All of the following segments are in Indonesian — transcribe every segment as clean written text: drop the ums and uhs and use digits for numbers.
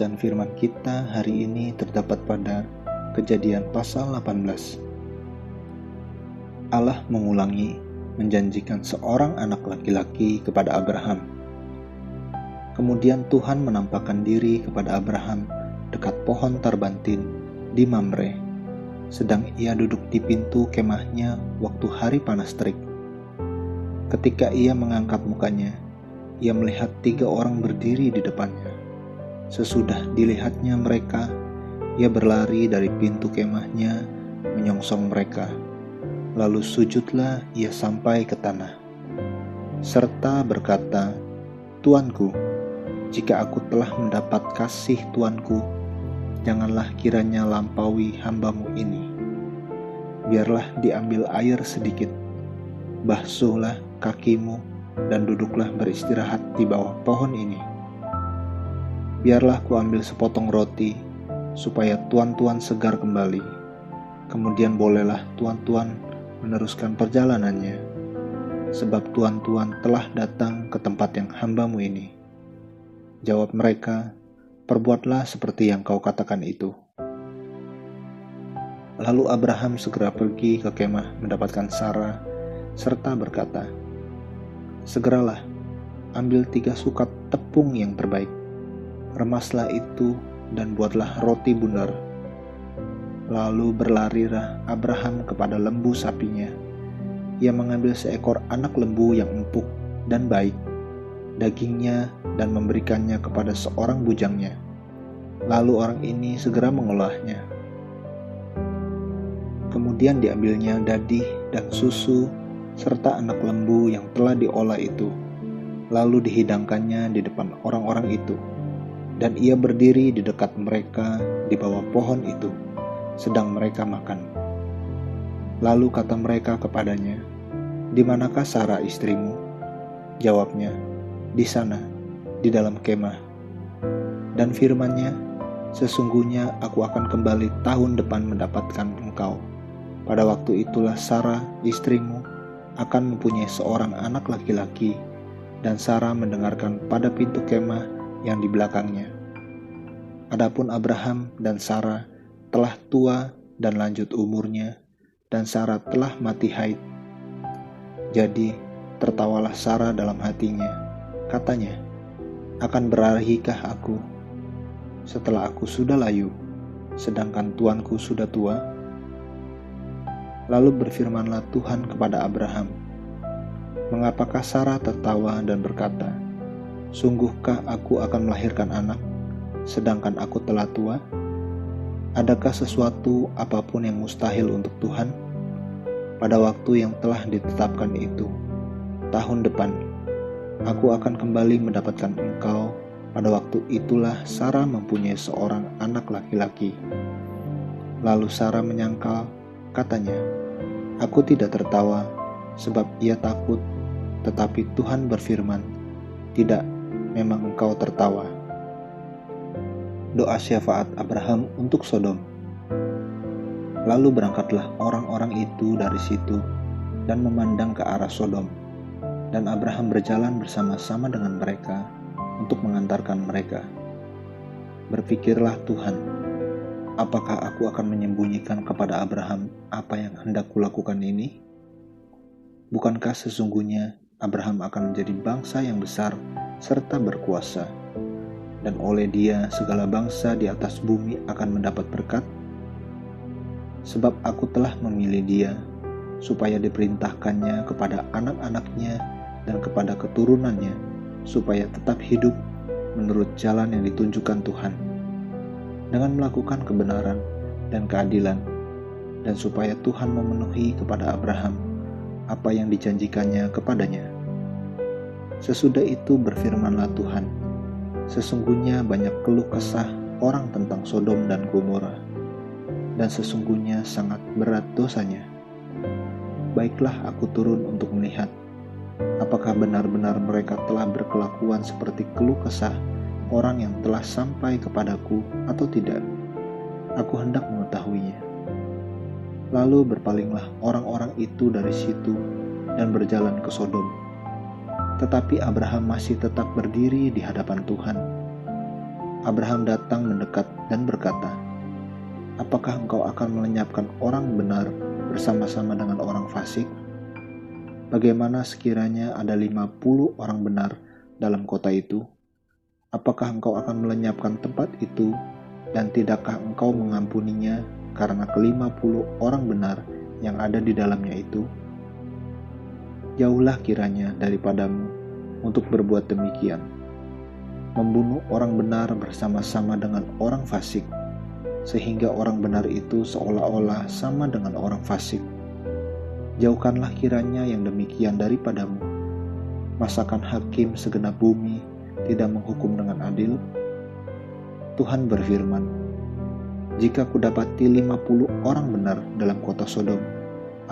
Bacaan firman kita hari ini terdapat pada Kejadian pasal 18. Allah mengulangi menjanjikan seorang anak laki-laki kepada Abraham. Kemudian Tuhan menampakkan diri kepada Abraham dekat pohon tarbantin di Mamre, sedang ia duduk di pintu kemahnya waktu hari panas terik. Ketika ia mengangkat mukanya, ia melihat 3 orang berdiri di depannya. Sesudah dilihatnya mereka, ia berlari dari pintu kemahnya menyongsong mereka. Lalu sujudlah ia sampai ke tanah, serta berkata, "Tuanku, jika aku telah mendapat kasih Tuanku, janganlah kiranya lampaui hambamu ini. Biarlah diambil air sedikit, basuhlah kakimu dan duduklah beristirahat di bawah pohon ini. Biarlah kuambil sepotong roti, supaya tuan-tuan segar kembali. Kemudian bolehlah tuan-tuan meneruskan perjalanannya, sebab tuan-tuan telah datang ke tempat yang hambamu ini." Jawab mereka, "Perbuatlah seperti yang kau katakan itu." Lalu Abraham segera pergi ke kemah mendapatkan Sarah, serta berkata, "Segeralah, ambil 3 sukat tepung yang terbaik, remaslah itu dan buatlah roti bundar." Lalu berlarilah Abraham kepada lembu sapinya. Ia mengambil seekor anak lembu yang empuk dan baik, dagingnya, dan memberikannya kepada seorang bujangnya. Lalu orang ini segera mengolahnya. Kemudian diambilnya dadih dan susu serta anak lembu yang telah diolah itu, lalu dihidangkannya di depan orang-orang itu. Dan ia berdiri di dekat mereka di bawah pohon itu, sedang mereka makan. Lalu kata mereka kepadanya, "Di manakah Sarah istrimu?" Jawabnya, "Di sana, di dalam kemah." Dan firman-Nya, "Sesungguhnya aku akan kembali tahun depan mendapatkan engkau. Pada waktu itulah Sarah istrimu akan mempunyai seorang anak laki-laki." Dan Sarah mendengarkan pada pintu kemah yang di belakangnya. Adapun Abraham dan Sarah telah tua dan lanjut umurnya, dan Sarah telah mati haid. Jadi tertawalah Sarah dalam hatinya. Katanya, "Akan berarihkah aku setelah aku sudah layu, sedangkan tuanku sudah tua?" Lalu berfirmanlah Tuhan kepada Abraham, "Mengapakah Sarah tertawa dan berkata, 'Sungguhkah aku akan melahirkan anak, sedangkan aku telah tua?' Adakah sesuatu apapun yang mustahil untuk Tuhan? Pada waktu yang telah ditetapkan itu, tahun depan, aku akan kembali mendapatkan engkau." Pada waktu itulah Sarah mempunyai seorang anak laki-laki. Lalu Sarah menyangkal, katanya, "Aku tidak tertawa, sebab ia takut." Tetapi Tuhan berfirman, "Tidak, memang engkau tertawa." Doa syafaat Abraham untuk Sodom. Lalu berangkatlah orang-orang itu dari situ dan memandang ke arah Sodom, dan Abraham berjalan bersama-sama dengan mereka untuk mengantarkan mereka. Berpikirlah Tuhan, "Apakah aku akan menyembunyikan kepada Abraham apa yang hendak kulakukan ini? Bukankah sesungguhnya Abraham akan menjadi bangsa yang besar serta berkuasa, dan oleh dia segala bangsa di atas bumi akan mendapat berkat? Sebab aku telah memilih dia, supaya diperintahkannya kepada anak-anaknya dan kepada keturunannya, supaya tetap hidup menurut jalan yang ditunjukkan Tuhan, dengan melakukan kebenaran dan keadilan, dan supaya Tuhan memenuhi kepada Abraham apa yang dijanjikannya kepadanya." Sesudah itu berfirmanlah Tuhan, "Sesungguhnya banyak keluh kesah orang tentang Sodom dan Gomora, dan sesungguhnya sangat berat dosanya. Baiklah aku turun untuk melihat, apakah benar-benar mereka telah berkelakuan seperti keluh kesah orang yang telah sampai kepadaku atau tidak. Aku hendak mengetahuinya." Lalu berpalinglah orang-orang itu dari situ dan berjalan ke Sodom. Tetapi Abraham masih tetap berdiri di hadapan Tuhan. Abraham datang mendekat dan berkata, "Apakah engkau akan melenyapkan orang benar bersama-sama dengan orang fasik? Bagaimana sekiranya ada 50 orang benar dalam kota itu? Apakah engkau akan melenyapkan tempat itu, dan tidakkah engkau mengampuninya karena ke-50 orang benar yang ada di dalamnya itu? Jauhlah kiranya daripadamu untuk berbuat demikian, membunuh orang benar bersama-sama dengan orang fasik, sehingga orang benar itu seolah-olah sama dengan orang fasik. Jauhkanlah kiranya yang demikian daripadamu. Masakan hakim segenap bumi tidak menghukum dengan adil?" Tuhan berfirman, "Jika kudapati 50 orang benar dalam kota Sodom,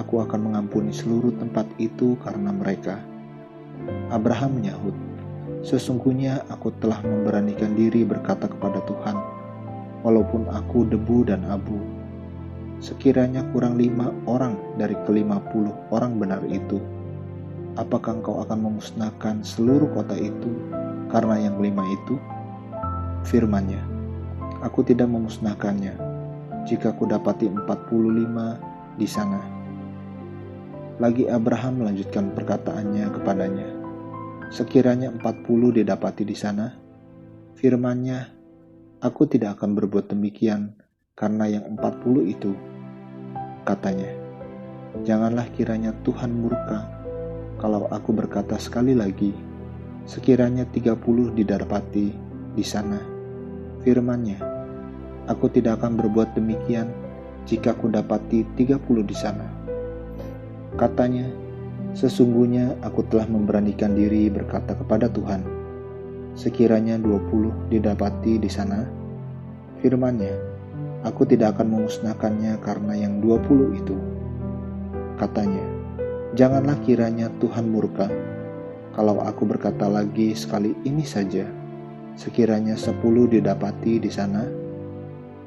aku akan mengampuni seluruh tempat itu karena mereka." Abraham menyahut, "Sesungguhnya aku telah memberanikan diri berkata kepada Tuhan, walaupun aku debu dan abu. Sekiranya kurang 5 orang dari ke-50 orang benar itu, apakah engkau akan memusnahkan seluruh kota itu karena yang 5 itu?" Firman-Nya, "Aku tidak memusnahkannya jika kudapati 45 di sana." Lagi Abraham melanjutkan perkataannya kepadanya, "Sekiranya 40 didapati di sana?" Firman-Nya, "Aku tidak akan berbuat demikian karena yang 40 itu." Katanya, "Janganlah kiranya Tuhan murka kalau aku berkata sekali lagi, sekiranya 30 didapati di sana." Firman-Nya, "Aku tidak akan berbuat demikian jika aku dapati 30 di sana." Katanya, "Sesungguhnya aku telah memberanikan diri berkata kepada Tuhan, sekiranya 20 didapati di sana." Firman-Nya, "Aku tidak akan memusnahkannya karena yang 20 itu." Katanya, "Janganlah kiranya Tuhan murka kalau aku berkata lagi sekali ini saja, sekiranya 10 didapati di sana."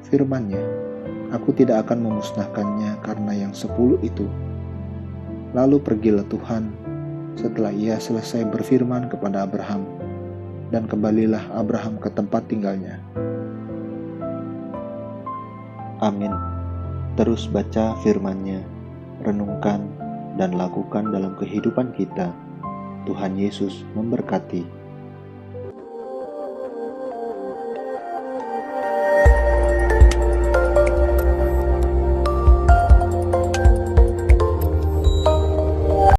Firman-Nya, "Aku tidak akan memusnahkannya karena yang 10 itu." Lalu pergilah Tuhan setelah ia selesai berfirman kepada Abraham, dan kembalilah Abraham ke tempat tinggalnya. Amin. Terus baca firman-Nya, renungkan dan lakukan dalam kehidupan kita. Tuhan Yesus memberkati.